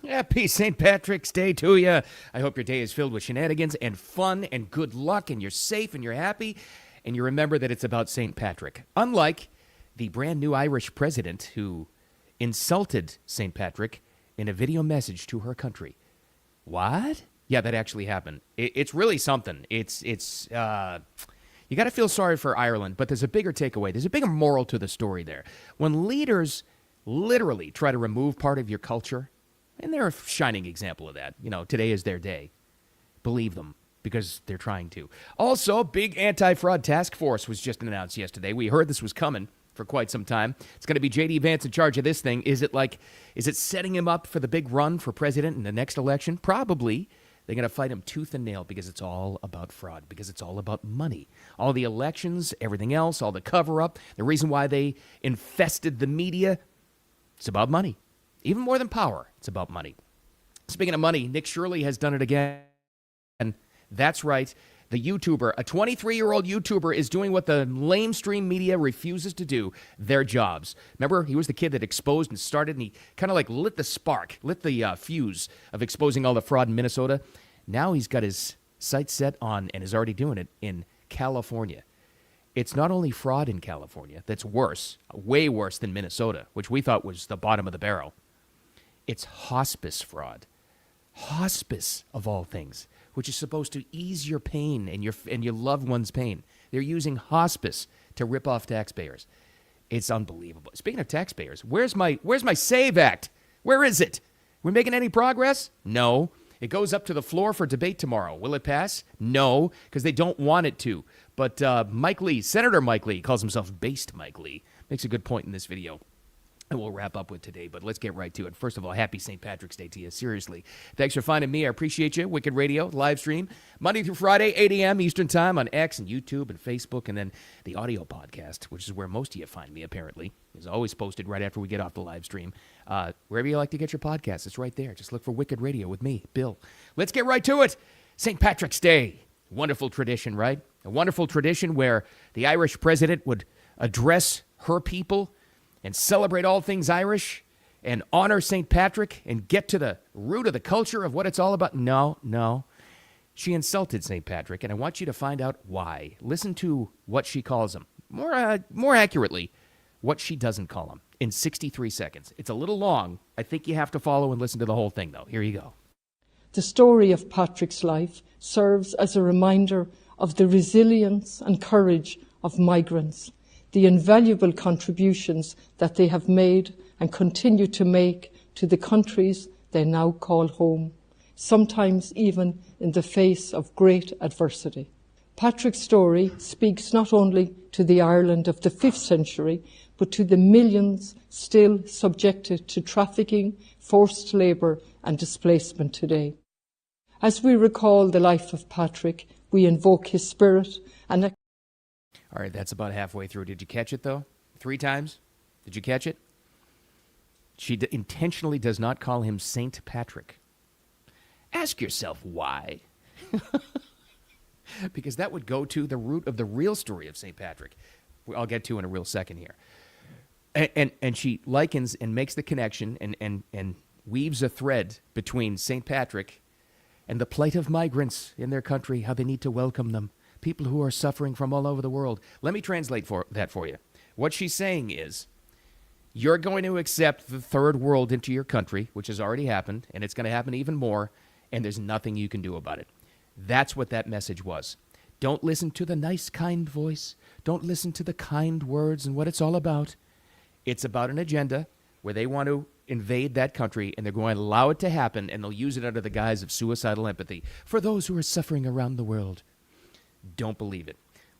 Happy St. Patrick's Day to you. I hope your day is filled with shenanigans and fun and good luck, and you're safe and you're happy, and you remember that it's about St. Patrick. Unlike the brand new Irish president who insulted St. Patrick in a video message to her country. What? Yeah, that actually happened. It's really something. You got to feel sorry for Ireland, but there's a bigger takeaway. There's a bigger moral to the story there. When leaders literally try to remove part of your culture, and they're a shining example of that. Today is their day. Believe them, because they're trying to. Also, big anti-fraud task force was just announced yesterday. We heard this was coming for quite some time. It's going to be J.D. Vance in charge of this thing. Is it setting him up for the big run for president in the next election? Probably. They're going to fight him tooth and nail because it's all about fraud, because it's all about money. All the elections, everything else, all the cover-up, the reason why they infested the media, it's about money. Even more than power, it's about money. Speaking of money, Nick Shirley has done it again. And that's right, the YouTuber, a 23-year-old YouTuber, is doing what the lamestream media refuses to do, their jobs. Remember, he was the kid that exposed and started, and he kind of like lit the fuse of exposing all the fraud in Minnesota. Now he's got his sights set on, and is already doing it, in California. It's not only fraud in California that's worse, way worse than Minnesota, which we thought was the bottom of the barrel. It's hospice fraud. Hospice, of all things, which is supposed to ease your pain and your loved one's pain. They're using hospice to rip off taxpayers. It's unbelievable. Speaking of taxpayers, where's my SAVE Act? Where is it? We making any progress? No. It goes up to the floor for debate tomorrow. Will it pass? No, because they don't want it to. But Mike Lee, Senator Mike Lee, calls himself Based Mike Lee, makes a good point in this video. And we'll wrap up with today, but let's get right to it. First of all, happy St. Patrick's Day to you. Seriously. Thanks for finding me. I appreciate you. Wicked Radio, live stream, Monday through Friday, 8 a.m. Eastern Time on X and YouTube and Facebook, and then the audio podcast, which is where most of you find me, apparently. Is always posted right after we get off the live stream. Wherever you like to get your podcast, it's right there. Just look for Wicked Radio with me, Bill. Let's get right to it. St. Patrick's Day. Wonderful tradition, right? A wonderful tradition where the Irish president would address her people and celebrate all things Irish and honor St. Patrick and get to the root of the culture of what it's all about. No. She insulted St. Patrick, and I want you to find out why. Listen to what she calls him. More accurately, what she doesn't call him in 63 seconds. It's a little long. I think you have to follow and listen to the whole thing, though. Here you go. The story of Patrick's life serves as a reminder of the resilience and courage of migrants, the invaluable contributions that they have made and continue to make to the countries they now call home, sometimes even in the face of great adversity. Patrick's story speaks not only to the Ireland of the 5th century, but to the millions still subjected to trafficking, forced labour and displacement today. As we recall the life of Patrick, we invoke his spirit and all right, that's about halfway through. Did you catch it, though? 3 times? Did you catch it? She intentionally does not call him Saint Patrick. Ask yourself why. Because that would go to the root of the real story of St. Patrick. I'll get to in a real second here. And she likens and makes the connection and weaves a thread between St. Patrick and the plight of migrants in their country, how they need to welcome them. People who are suffering from all over the world. Let me translate that for you. What she's saying is, you're going to accept the third world into your country, which has already happened, and it's going to happen even more, and there's nothing you can do about it. That's what that message was. Don't listen to the nice, kind voice. Don't listen to the kind words and what it's all about. It's about an agenda where they want to invade that country, and they're going to allow it to happen, and they'll use it under the guise of suicidal empathy for those who are suffering around the world. Don't believe it.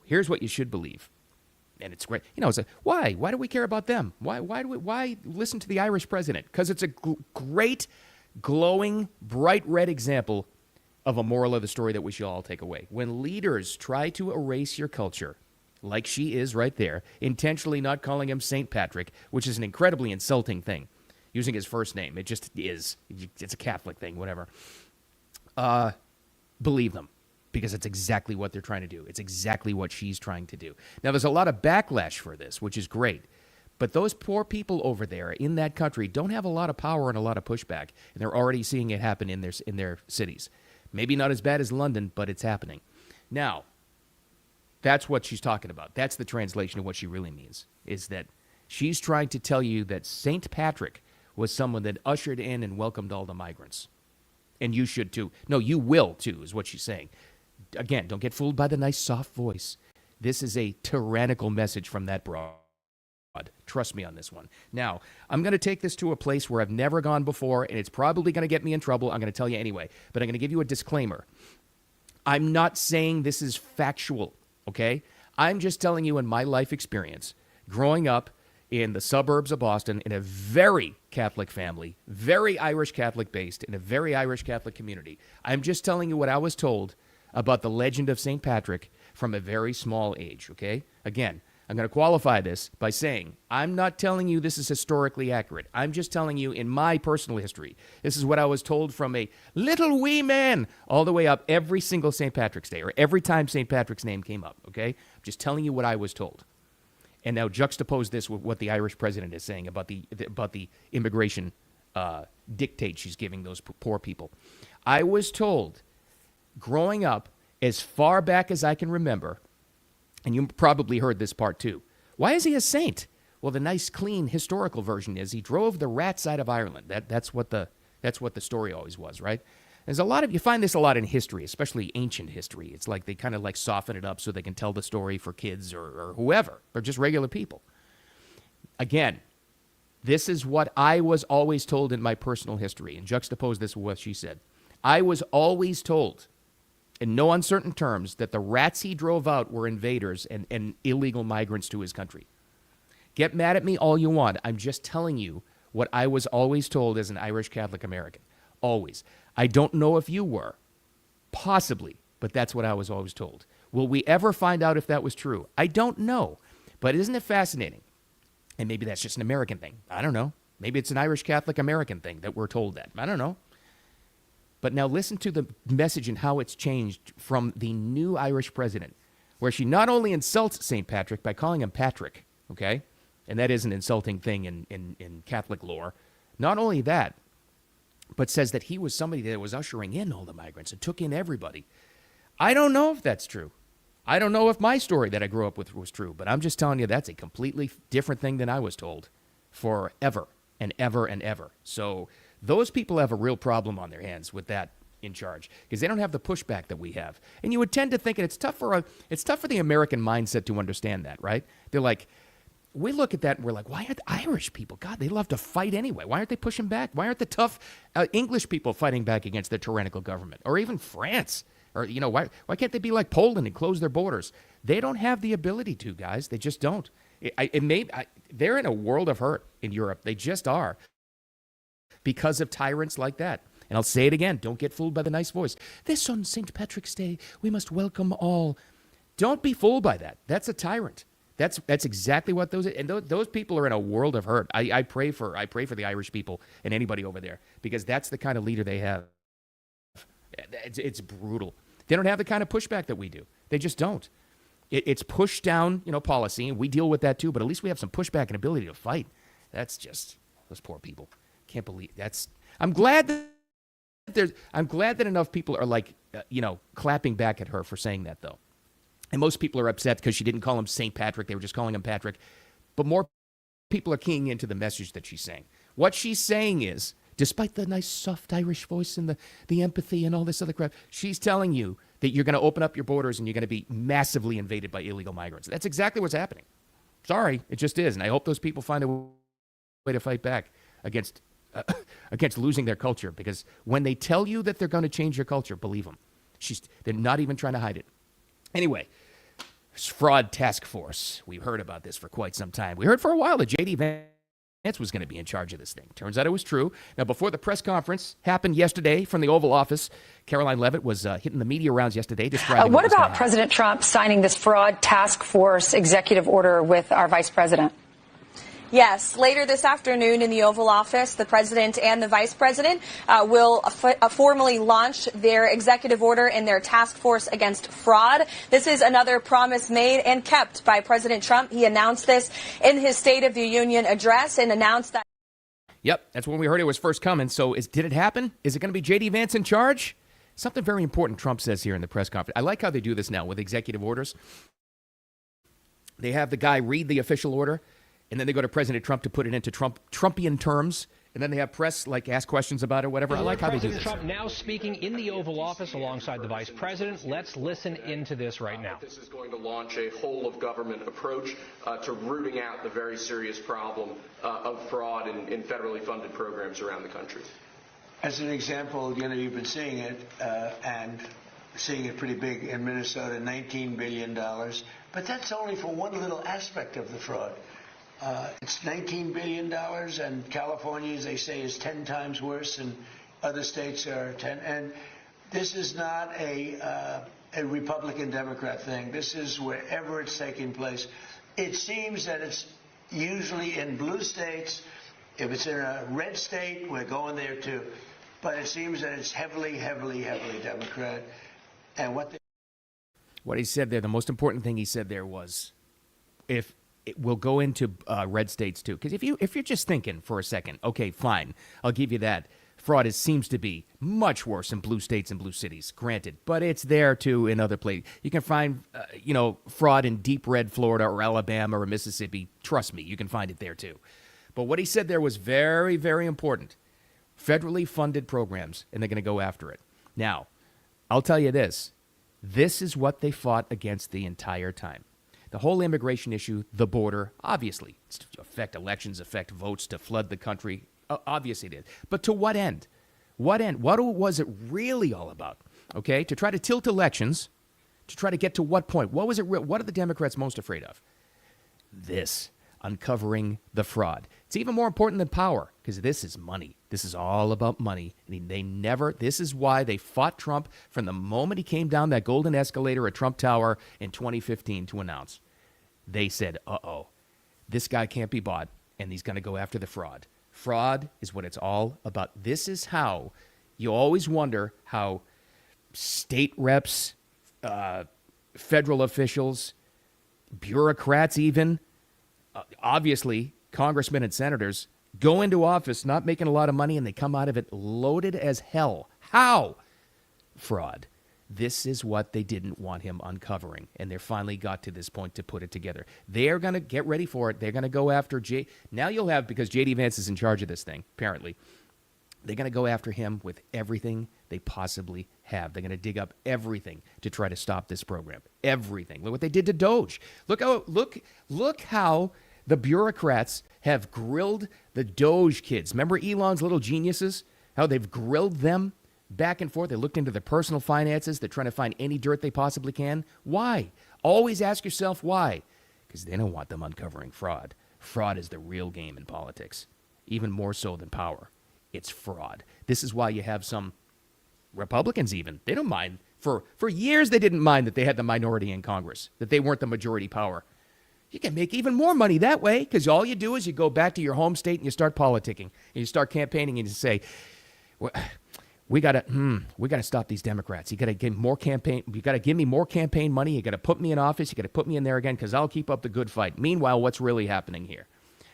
Here's what you should believe. And it's great. It's why? Why do we care about them? Why listen to the Irish president? Because it's a great, glowing, bright red example of a moral of the story that we should all take away. When leaders try to erase your culture, like she is right there, intentionally not calling him St. Patrick, which is an incredibly insulting thing, using his first name. It just is. It's a Catholic thing, whatever. Believe them. Because it's exactly what they're trying to do. It's exactly what she's trying to do. Now, there's a lot of backlash for this, which is great. But those poor people over there in that country don't have a lot of power and a lot of pushback, and they're already seeing it happen in their cities. Maybe not as bad as London, but it's happening. Now, that's what she's talking about. That's the translation of what she really means, is that she's trying to tell you that St. Patrick was someone that ushered in and welcomed all the migrants. And you should too. No, you will too, is what she's saying. Again, don't get fooled by the nice, soft voice. This is a tyrannical message from that broad. Trust me on this one. Now, I'm going to take this to a place where I've never gone before, and it's probably going to get me in trouble. I'm going to tell you anyway, but I'm going to give you a disclaimer. I'm not saying this is factual, okay? I'm just telling you in my life experience, growing up in the suburbs of Boston in a very Catholic family, very Irish Catholic based, in a very Irish Catholic community. I'm just telling you what I was told about the legend of St. Patrick from a very small age, okay? Again, I'm going to qualify this by saying I'm not telling you this is historically accurate. I'm just telling you in my personal history. This is what I was told from a little wee man all the way up every single St. Patrick's Day or every time St. Patrick's name came up, okay? I'm just telling you what I was told. And now juxtapose this with what the Irish president is saying about the immigration dictate she's giving those poor people. I was told growing up as far back as I can remember, and you probably heard this part too. Why is he a saint? Well, the nice, clean, historical version is he drove the rats out of Ireland. That's what the story always was, right? There's a lot of, you find this a lot in history, especially ancient history. It's like they kind of like soften it up so they can tell the story for kids or whoever, or just regular people. Again, this is what I was always told in my personal history, and juxtapose this with what she said. I was always told, in no uncertain terms, that the rats he drove out were invaders and illegal migrants to his country. Get mad at me all you want. I'm just telling you what I was always told as an Irish Catholic American. Always. I don't know if you were. Possibly. But that's what I was always told. Will we ever find out if that was true? I don't know. But isn't it fascinating? And maybe that's just an American thing. I don't know. Maybe it's an Irish Catholic American thing that we're told that. I don't know. But now listen to the message and how it's changed from the new Irish president, where she not only insults St. Patrick by calling him Patrick, okay? And that is an insulting thing in Catholic lore. Not only that, but says that he was somebody that was ushering in all the migrants and took in everybody. I don't know if that's true. I don't know if my story that I grew up with was true, but I'm just telling you that's a completely different thing than I was told forever and ever and ever. So those people have a real problem on their hands with that in charge because they don't have the pushback that we have. And you would tend to think, and it's tough for the American mindset to understand that, right? They're like, we look at that and we're like, why aren't Irish people? God, they love to fight anyway. Why aren't they pushing back? Why aren't the tough English people fighting back against the tyrannical government? Or even France? Or, you know, why can't they be like Poland and close their borders? They don't have the ability to, guys. They just don't. They're in a world of hurt in Europe. They just are. Because of tyrants like that. And I'll say it again. Don't get fooled by the nice voice. This on St. Patrick's Day, we must welcome all. Don't be fooled by that. That's a tyrant. That's exactly what those and those people are in a world of hurt. I pray for the Irish people and anybody over there because that's the kind of leader they have. It's brutal. They don't have the kind of pushback that we do. They just don't. It's push down, policy, and we deal with that too. But at least we have some pushback and ability to fight. That's just those poor people. Can't believe that's. I'm glad that enough people are like, clapping back at her for saying that though. And most people are upset because she didn't call him St. Patrick. They were just calling him Patrick. But more people are keying into the message that she's saying. What she's saying is, despite the nice, soft Irish voice and the empathy and all this other crap, she's telling you that you're going to open up your borders and you're going to be massively invaded by illegal migrants. That's exactly what's happening. Sorry, it just is. And I hope those people find a way to fight back against losing their culture. Because when they tell you that they're going to change your culture, believe them. They're not even trying to hide it. Anyway, fraud task force. We've heard about this for quite some time. We heard for a while that J.D. Vance was going to be in charge of this thing. Turns out it was true. Now, before the press conference happened yesterday from the Oval Office, Caroline Leavitt was hitting the media rounds yesterday describing what about President Trump signing this fraud task force executive order with our vice president? Yes, later this afternoon in the Oval Office, the president and the vice president will formally launch their executive order and their task force against fraud. This is another promise made and kept by President Trump. He announced this in his State of the Union address and announced that. Yep, that's when we heard it was first coming. So did it happen? Is it going to be J.D. Vance in charge? Something very important Trump says here in the press conference. I like how they do this now with executive orders. They have the guy read the official order, and then they go to President Trump to put it into Trumpian terms, and then they have press ask questions about it or whatever. I like how they do this. President Trump now speaking in the Oval Office alongside the Vice President. Let's listen into this right now. This is going to launch a whole-of-government approach to rooting out the very serious problem of fraud in federally funded programs around the country. As an example, you've been seeing it, and seeing it pretty big in Minnesota, $19 billion. But that's only for one little aspect of the fraud. It's $19 billion, and California, as they say, is 10 times worse, and other states are 10. And this is not a Republican-Democrat thing. This is wherever it's taking place. It seems that it's usually in blue states. If it's in a red state, we're going there too. But it seems that it's heavily, heavily, heavily Democrat. And what he said there, the most important thing he said there was, if it will go into red states too. Because if you're just thinking for a second, okay, fine, I'll give you that. Fraud seems to be much worse in blue states and blue cities, granted. But it's there too in other places. You can find, fraud in deep red Florida or Alabama or Mississippi. Trust me, you can find it there too. But what he said there was very, very important. Federally funded programs, and they're going to go after it. Now, I'll tell you this. This is what they fought against the entire time. The whole immigration issue, the border, obviously, it's to affect elections, affect votes, to flood the country. Obviously it did. But to what end? What end? What was it really all about? Okay, to try to tilt elections, to try to get to what point? What was it? What are the Democrats most afraid of? This. Uncovering the fraud. It's even more important than power, because this is money. This is all about money. This is why they fought Trump from the moment he came down that golden escalator at Trump Tower in 2015 to announce. They said, this guy can't be bought, and he's going to go after the fraud. Fraud is what it's all about. This is how you always wonder how state reps, federal officials, bureaucrats even, obviously, congressmen and senators go into office not making a lot of money, and they come out of it loaded as hell. How? Fraud. This is what they didn't want him uncovering, and they finally got to this point to put it together. They're going to get ready for it. They're going to go after Now you'll have, because J.D. Vance is in charge of this thing, apparently, they're going to go after him with everything they possibly have. They're going to dig up everything to try to stop this program. Everything. Look what they did to Doge. Look how the bureaucrats have grilled the Doge kids. Remember Elon's little geniuses? How they've grilled them back and forth. They looked into their personal finances. They're trying to find any dirt they possibly can. Why? Always ask yourself why. Because they don't want them uncovering fraud. Fraud is the real game in politics, even more so than power. It's fraud. This is why you have some Republicans even. They don't mind. For years, they didn't mind that they had the minority in Congress, that they weren't the majority power. You can make even more money that way, because all you do is you go back to your home state and you start politicking. And you start campaigning and you say, we gotta stop these Democrats. You gotta give more campaign. You gotta give me more campaign money. You gotta put me in office. You gotta put me in there again, because I'll keep up the good fight. Meanwhile, what's really happening here?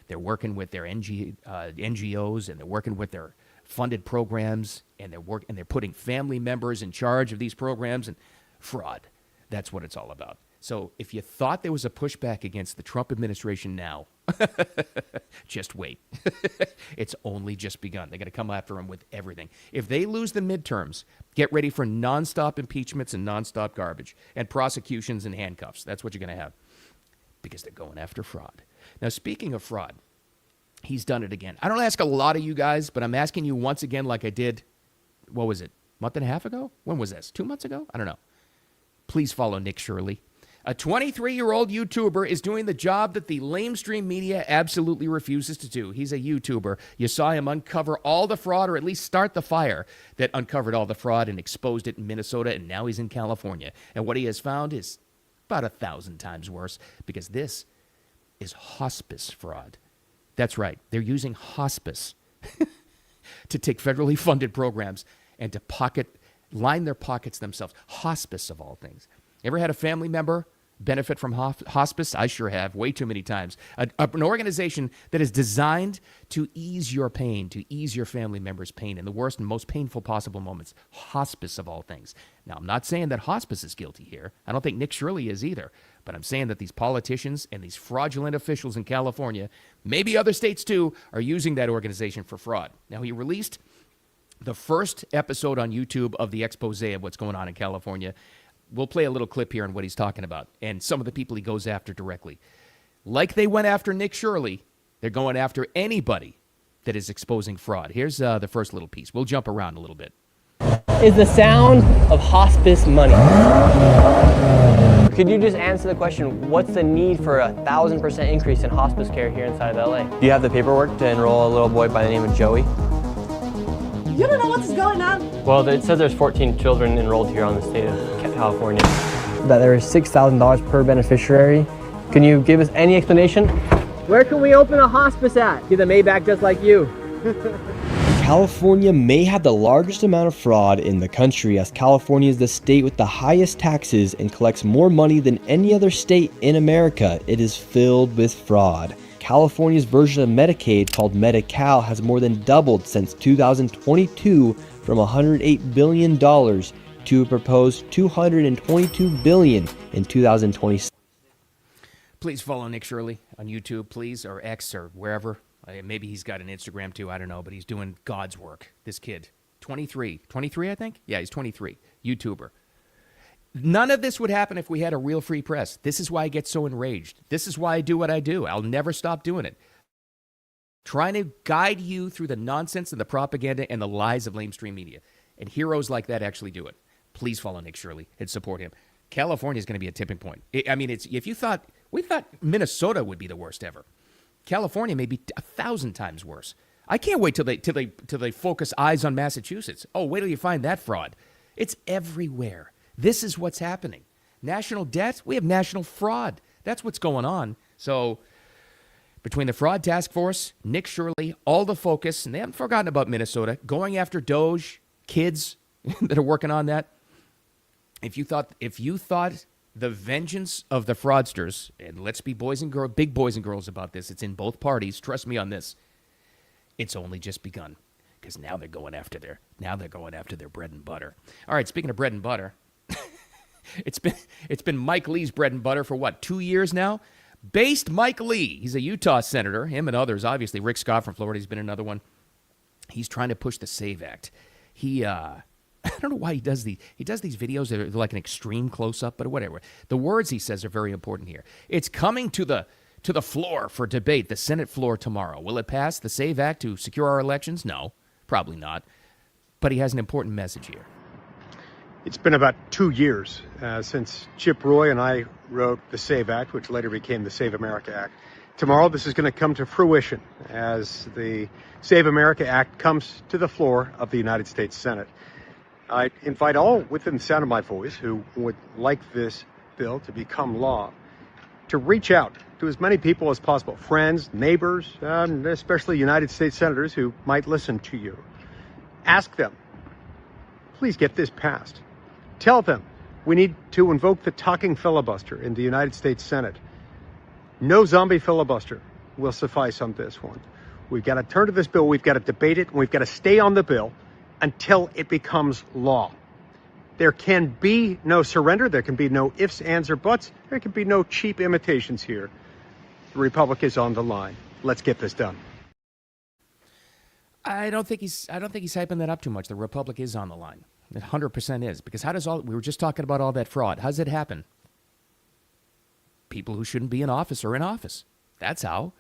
They're working with their NGOs, and they're working with their funded programs, and they're putting family members in charge of these programs, and fraud. That's what it's all about. So if you thought there was a pushback against the Trump administration now, just wait. It's only just begun. They're going to come after him with everything. If they lose the midterms, get ready for nonstop impeachments and nonstop garbage and prosecutions and handcuffs. That's what you're going to have, because they're going after fraud. Now, speaking of fraud, he's done it again. I don't ask a lot of you guys, but I'm asking you once again like I did, what was it, a month and a half ago? When was this? 2 months ago? I don't know. Please follow Nick Shirley. A 23-year-old YouTuber is doing the job that the lamestream media absolutely refuses to do. He's a YouTuber. You saw him uncover all the fraud, or at least start the fire that uncovered all the fraud and exposed it in Minnesota, and now he's in California. And what he has found is about 1,000 times worse, because this is hospice fraud. That's right. They're using hospice to take federally funded programs and to line their pockets themselves. Hospice, of all things. Ever had a family member benefit from hospice? I sure have, way too many times. An organization that is designed to ease your pain, to ease your family member's pain in the worst and most painful possible moments. Hospice, of all things. Now, I'm not saying that hospice is guilty here. I don't think Nick Shirley is either. But I'm saying that these politicians and these fraudulent officials in California, maybe other states too, are using that organization for fraud. Now, he released the first episode on YouTube of the expose of what's going on in California. We'll play a little clip here on what he's talking about and some of the people he goes after directly. Like they went after Nick Shirley, they're going after anybody that is exposing fraud. Here's the first little piece. We'll jump around a little bit. Is the sound of hospice money? Could you just answer the question, what's the need for 1,000% increase in hospice care here inside of LA? Do you have the paperwork to enroll a little boy by the name of Joey? You don't know what's going on. Well, it says there's 14 children enrolled here on the state of California. That there is $6,000 per beneficiary. Can you give us any explanation? Where can we open a hospice at? Get the Maybach just like you. California may have the largest amount of fraud in the country, as California is the state with the highest taxes and collects more money than any other state in America. It is filled with fraud. California's version of Medicaid, called Medi-Cal, has more than doubled since 2022 from $108 billion to a proposed $222 billion in 2026. Please follow Nick Shirley on YouTube, please, or X or wherever. Maybe he's got an Instagram too, I don't know, but he's doing God's work. This kid, 23, I think? Yeah, he's 23, YouTuber. None of this would happen if we had a real free press. This is why I get so enraged. This is why I do what I do. I'll never stop doing it. Trying to guide you through the nonsense and the propaganda and the lies of lamestream media. And heroes like that actually do it. Please follow Nick Shirley and support him. California is going to be a tipping point. We thought Minnesota would be the worst ever. California may be 1,000 times worse. I can't wait till they focus eyes on Massachusetts. Oh, wait till you find that fraud. It's everywhere. This is what's happening. National debt, we have national fraud. That's what's going on. So between the fraud task force, Nick Shirley, all the focus, and they haven't forgotten about Minnesota, going after Doge, kids that are working on that. If you thought the vengeance of the fraudsters, and let's be big boys and girls about this, it's in both parties, trust me on this, it's only just begun. Because now they're going after their bread and butter. All right, speaking of bread and butter, it's been Mike Lee's bread and butter for what, 2 years now? Based Mike Lee, he's a Utah senator, him and others, obviously. Rick Scott from Florida, he's been another one. He's trying to push the SAVE Act. I don't know why he does these videos that are like an extreme close-up, but whatever. The words he says are very important here. It's coming to the floor for debate, the Senate floor tomorrow. Will it pass the SAVE Act to secure our elections? No, probably not. But he has an important message here. It's been about 2 years since Chip Roy and I wrote the SAVE Act, which later became the Save America Act. Tomorrow, this is going to come to fruition as the Save America Act comes to the floor of the United States Senate. I invite all within the sound of my voice who would like this bill to become law to reach out to as many people as possible, friends, neighbors, and especially United States senators who might listen to you. Ask them, please get this passed. Tell them we need to invoke the talking filibuster in the United States Senate. No zombie filibuster will suffice on this one. We've got to turn to this bill, we've got to debate it, and we've got to stay on the bill until it becomes law. There can be no surrender. There can be no ifs, ands, or buts. There can be no cheap imitations here. The Republic is on the line. Let's get this done. I don't think he's hyping that up too much. The Republic is on the line. It 100% is. Because we were just talking about all that fraud. How does it happen? People who shouldn't be in office are in office. That's how.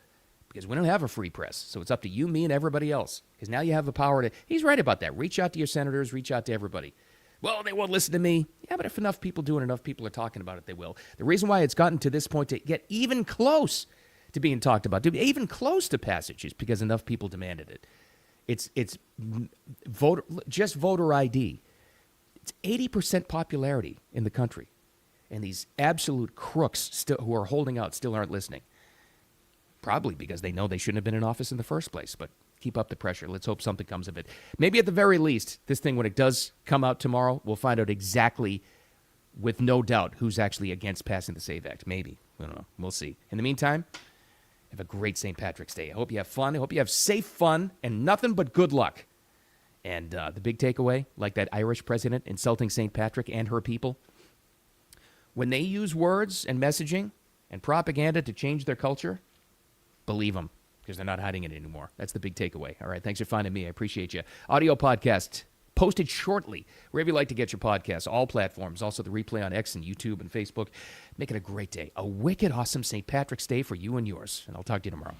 Because we don't have a free press. So it's up to you, me, and everybody else. Because now you have the power to... He's right about that. Reach out to your senators. Reach out to everybody. Well, they won't listen to me. Yeah, but if enough people do and enough people are talking about it, they will. The reason why it's gotten to this point to get even close to being talked about, to be even close to passage, is because enough people demanded it. It's voter ID. It's 80% popularity in the country. And these absolute crooks who are holding out still aren't listening. Probably because they know they shouldn't have been in office in the first place. But keep up the pressure. Let's hope something comes of it. Maybe at the very least, this thing, when it does come out tomorrow, we'll find out exactly, with no doubt, who's actually against passing the SAVE Act. Maybe. I don't know. We'll see. In the meantime, have a great St. Patrick's Day. I hope you have fun. I hope you have safe fun and nothing but good luck. And the big takeaway, like that Irish president insulting St. Patrick and her people, when they use words and messaging and propaganda to change their culture, believe them, because they're not hiding it anymore. That's the big takeaway. All right, thanks for finding me. I appreciate you. Audio podcast posted shortly, wherever you like to get your podcasts, all platforms, also the replay on X and YouTube and Facebook. Make it a great day. A wicked awesome St. Patrick's Day for you and yours. And I'll talk to you tomorrow.